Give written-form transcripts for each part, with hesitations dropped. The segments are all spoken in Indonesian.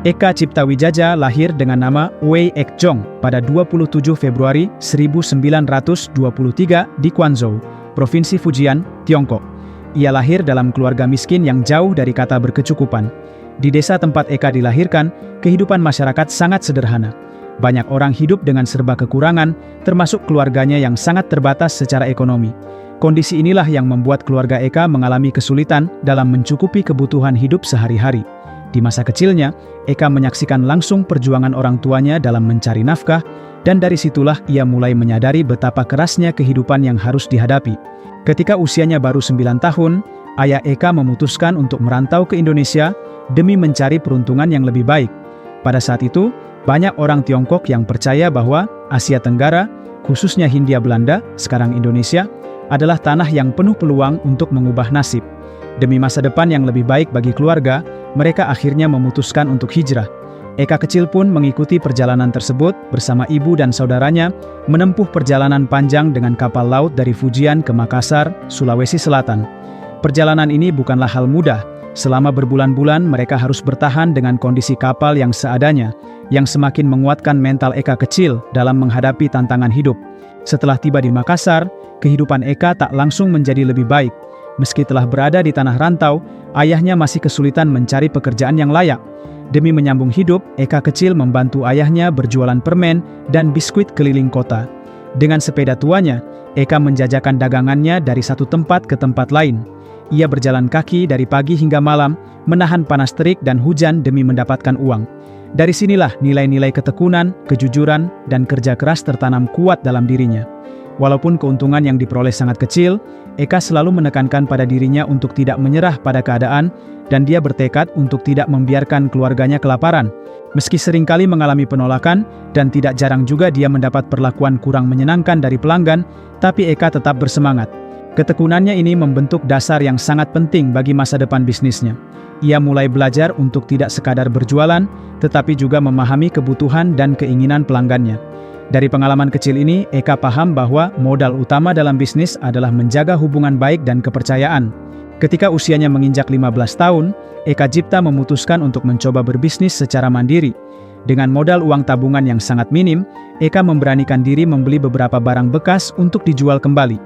Eka Cipta Wijaja lahir dengan nama Wei Ek Jong pada 27 Februari 1923 di Quanzhou, Provinsi Fujian, Tiongkok. Ia lahir dalam keluarga miskin yang jauh dari kata berkecukupan. Di desa tempat Eka dilahirkan, kehidupan masyarakat sangat sederhana. Banyak orang hidup dengan serba kekurangan, termasuk keluarganya yang sangat terbatas secara ekonomi. Kondisi inilah yang membuat keluarga Eka mengalami kesulitan dalam mencukupi kebutuhan hidup sehari-hari. Di masa kecilnya, Eka menyaksikan langsung perjuangan orang tuanya dalam mencari nafkah, dan dari situlah ia mulai menyadari betapa kerasnya kehidupan yang harus dihadapi. Ketika usianya baru 9 tahun, ayah Eka memutuskan untuk merantau ke Indonesia demi mencari peruntungan yang lebih baik. Pada saat itu, banyak orang Tiongkok yang percaya bahwa Asia Tenggara, khususnya Hindia Belanda, sekarang Indonesia, adalah tanah yang penuh peluang untuk mengubah nasib. Demi masa depan yang lebih baik bagi keluarga, mereka akhirnya memutuskan untuk hijrah. Eka kecil pun mengikuti perjalanan tersebut bersama ibu dan saudaranya, menempuh perjalanan panjang dengan kapal laut dari Fujian ke Makassar, Sulawesi Selatan. Perjalanan ini bukanlah hal mudah. Selama berbulan-bulan mereka harus bertahan dengan kondisi kapal yang seadanya, yang semakin menguatkan mental Eka kecil dalam menghadapi tantangan hidup. Setelah tiba di Makassar, kehidupan Eka tak langsung menjadi lebih baik. Meski telah berada di tanah rantau, ayahnya masih kesulitan mencari pekerjaan yang layak. Demi menyambung hidup, Eka kecil membantu ayahnya berjualan permen dan biskuit keliling kota. Dengan sepeda tuanya, Eka menjajakan dagangannya dari satu tempat ke tempat lain. Ia berjalan kaki dari pagi hingga malam, menahan panas terik dan hujan demi mendapatkan uang. Dari sinilah nilai-nilai ketekunan, kejujuran, dan kerja keras tertanam kuat dalam dirinya. Walaupun keuntungan yang diperoleh sangat kecil, Eka selalu menekankan pada dirinya untuk tidak menyerah pada keadaan, dan dia bertekad untuk tidak membiarkan keluarganya kelaparan. Meski seringkali mengalami penolakan, dan tidak jarang juga dia mendapat perlakuan kurang menyenangkan dari pelanggan, tapi Eka tetap bersemangat. Ketekunannya ini membentuk dasar yang sangat penting bagi masa depan bisnisnya. Ia mulai belajar untuk tidak sekadar berjualan, tetapi juga memahami kebutuhan dan keinginan pelanggannya. Dari pengalaman kecil ini, Eka paham bahwa modal utama dalam bisnis adalah menjaga hubungan baik dan kepercayaan. Ketika usianya menginjak 15 tahun, Eka Cipta memutuskan untuk mencoba berbisnis secara mandiri. Dengan modal uang tabungan yang sangat minim, Eka memberanikan diri membeli beberapa barang bekas untuk dijual kembali.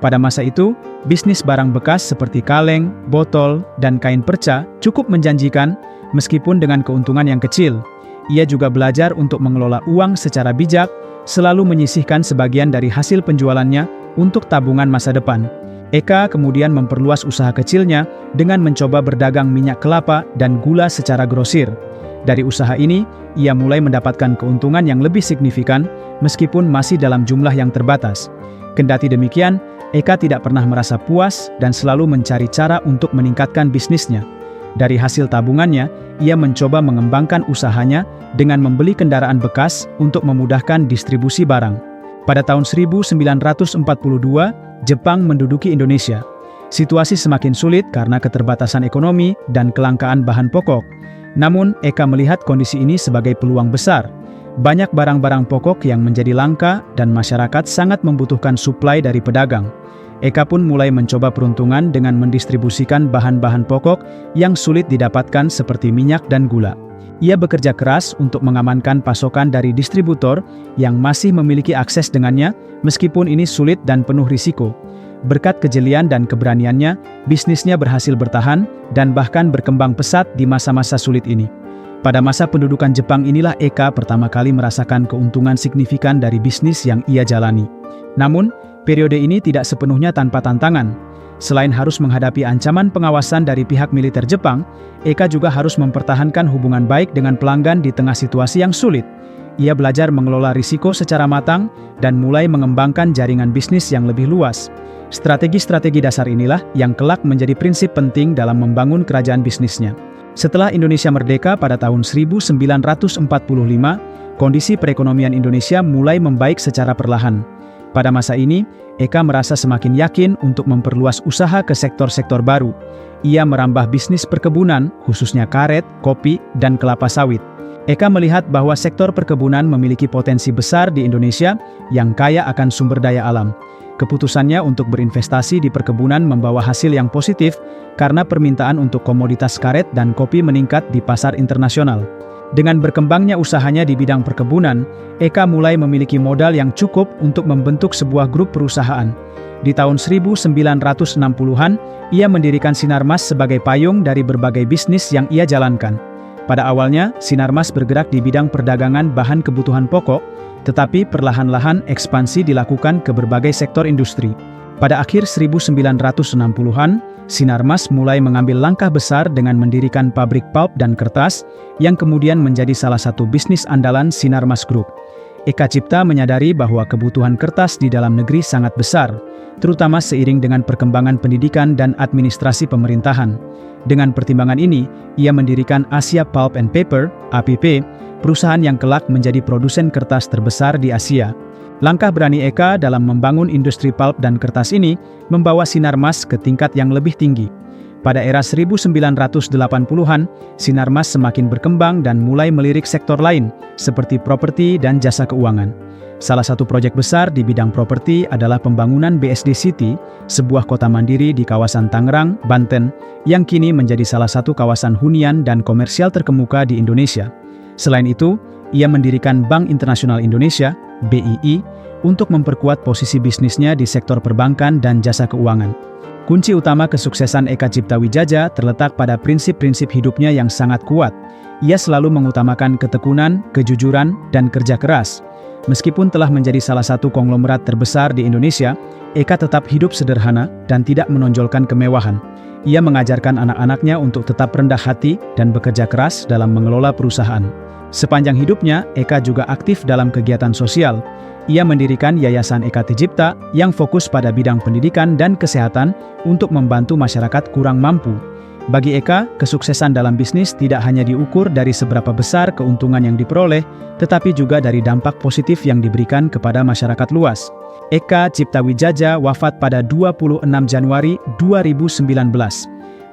Pada masa itu, bisnis barang bekas seperti kaleng, botol, dan kain perca cukup menjanjikan, meskipun dengan keuntungan yang kecil. Ia juga belajar untuk mengelola uang secara bijak, selalu menyisihkan sebagian dari hasil penjualannya untuk tabungan masa depan. Eka kemudian memperluas usaha kecilnya dengan mencoba berdagang minyak kelapa dan gula secara grosir. Dari usaha ini, ia mulai mendapatkan keuntungan yang lebih signifikan, meskipun masih dalam jumlah yang terbatas. Kendati demikian, Eka tidak pernah merasa puas dan selalu mencari cara untuk meningkatkan bisnisnya. Dari hasil tabungannya, ia mencoba mengembangkan usahanya dengan membeli kendaraan bekas untuk memudahkan distribusi barang. Pada tahun 1942, Jepang menduduki Indonesia. Situasi semakin sulit karena keterbatasan ekonomi dan kelangkaan bahan pokok. Namun, Eka melihat kondisi ini sebagai peluang besar. Banyak barang-barang pokok yang menjadi langka dan masyarakat sangat membutuhkan suplai dari pedagang. Eka pun mulai mencoba peruntungan dengan mendistribusikan bahan-bahan pokok yang sulit didapatkan seperti minyak dan gula. Ia bekerja keras untuk mengamankan pasokan dari distributor yang masih memiliki akses dengannya, meskipun ini sulit dan penuh risiko. Berkat kejelian dan keberaniannya, bisnisnya berhasil bertahan dan bahkan berkembang pesat di masa-masa sulit ini. Pada masa pendudukan Jepang inilah Eka pertama kali merasakan keuntungan signifikan dari bisnis yang ia jalani. Namun, periode ini tidak sepenuhnya tanpa tantangan. Selain harus menghadapi ancaman pengawasan dari pihak militer Jepang, Eka juga harus mempertahankan hubungan baik dengan pelanggan di tengah situasi yang sulit. Ia belajar mengelola risiko secara matang dan mulai mengembangkan jaringan bisnis yang lebih luas. Strategi-strategi dasar inilah yang kelak menjadi prinsip penting dalam membangun kerajaan bisnisnya. Setelah Indonesia merdeka pada tahun 1945, kondisi perekonomian Indonesia mulai membaik secara perlahan. Pada masa ini, Eka merasa semakin yakin untuk memperluas usaha ke sektor-sektor baru. Ia merambah bisnis perkebunan, khususnya karet, kopi, dan kelapa sawit. Eka melihat bahwa sektor perkebunan memiliki potensi besar di Indonesia yang kaya akan sumber daya alam. Keputusannya untuk berinvestasi di perkebunan membawa hasil yang positif karena permintaan untuk komoditas karet dan kopi meningkat di pasar internasional. Dengan berkembangnya usahanya di bidang perkebunan, Eka mulai memiliki modal yang cukup untuk membentuk sebuah grup perusahaan. Di tahun 1960-an, ia mendirikan Sinarmas sebagai payung dari berbagai bisnis yang ia jalankan. Pada awalnya, Sinarmas bergerak di bidang perdagangan bahan kebutuhan pokok, tetapi perlahan-lahan ekspansi dilakukan ke berbagai sektor industri. Pada akhir 1960-an, Sinarmas mulai mengambil langkah besar dengan mendirikan pabrik pulp dan kertas, yang kemudian menjadi salah satu bisnis andalan Sinarmas Group. Eka Cipta menyadari bahwa kebutuhan kertas di dalam negeri sangat besar, terutama seiring dengan perkembangan pendidikan dan administrasi pemerintahan. Dengan pertimbangan ini, ia mendirikan Asia Pulp and Paper, APP, perusahaan yang kelak menjadi produsen kertas terbesar di Asia. Langkah berani Eka dalam membangun industri pulp dan kertas ini membawa Sinarmas ke tingkat yang lebih tinggi. Pada era 1980-an, Sinarmas semakin berkembang dan mulai melirik sektor lain, seperti properti dan jasa keuangan. Salah satu proyek besar di bidang properti adalah pembangunan BSD City, sebuah kota mandiri di kawasan Tangerang, Banten, yang kini menjadi salah satu kawasan hunian dan komersial terkemuka di Indonesia. Selain itu, ia mendirikan Bank Internasional Indonesia, BII, untuk memperkuat posisi bisnisnya di sektor perbankan dan jasa keuangan. Kunci utama kesuksesan Eka Cipta Wijaja terletak pada prinsip-prinsip hidupnya yang sangat kuat. Ia selalu mengutamakan ketekunan, kejujuran, dan kerja keras. Meskipun telah menjadi salah satu konglomerat terbesar di Indonesia, Eka tetap hidup sederhana dan tidak menonjolkan kemewahan. Ia mengajarkan anak-anaknya untuk tetap rendah hati dan bekerja keras dalam mengelola perusahaan. Sepanjang hidupnya, Eka juga aktif dalam kegiatan sosial. Ia mendirikan Yayasan Eka Tijipta yang fokus pada bidang pendidikan dan kesehatan untuk membantu masyarakat kurang mampu. Bagi Eka, kesuksesan dalam bisnis tidak hanya diukur dari seberapa besar keuntungan yang diperoleh, tetapi juga dari dampak positif yang diberikan kepada masyarakat luas. Eka Cipta Wijaja wafat pada 26 Januari 2019,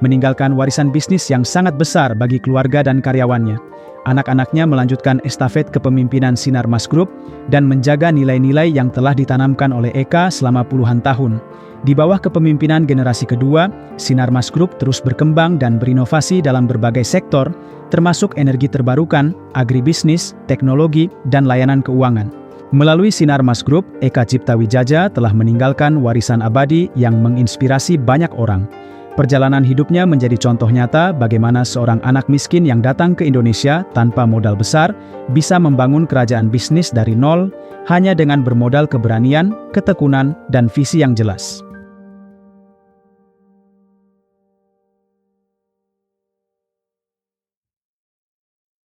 meninggalkan warisan bisnis yang sangat besar bagi keluarga dan karyawannya. Anak-anaknya melanjutkan estafet kepemimpinan Sinarmas Group dan menjaga nilai-nilai yang telah ditanamkan oleh Eka selama puluhan tahun. Di bawah kepemimpinan generasi kedua, Sinarmas Group terus berkembang dan berinovasi dalam berbagai sektor, termasuk energi terbarukan, agribisnis, teknologi, dan layanan keuangan. Melalui Sinarmas Group, Eka Cipta Wijaja telah meninggalkan warisan abadi yang menginspirasi banyak orang. Perjalanan hidupnya menjadi contoh nyata bagaimana seorang anak miskin yang datang ke Indonesia tanpa modal besar bisa membangun kerajaan bisnis dari nol hanya dengan bermodal keberanian, ketekunan, dan visi yang jelas.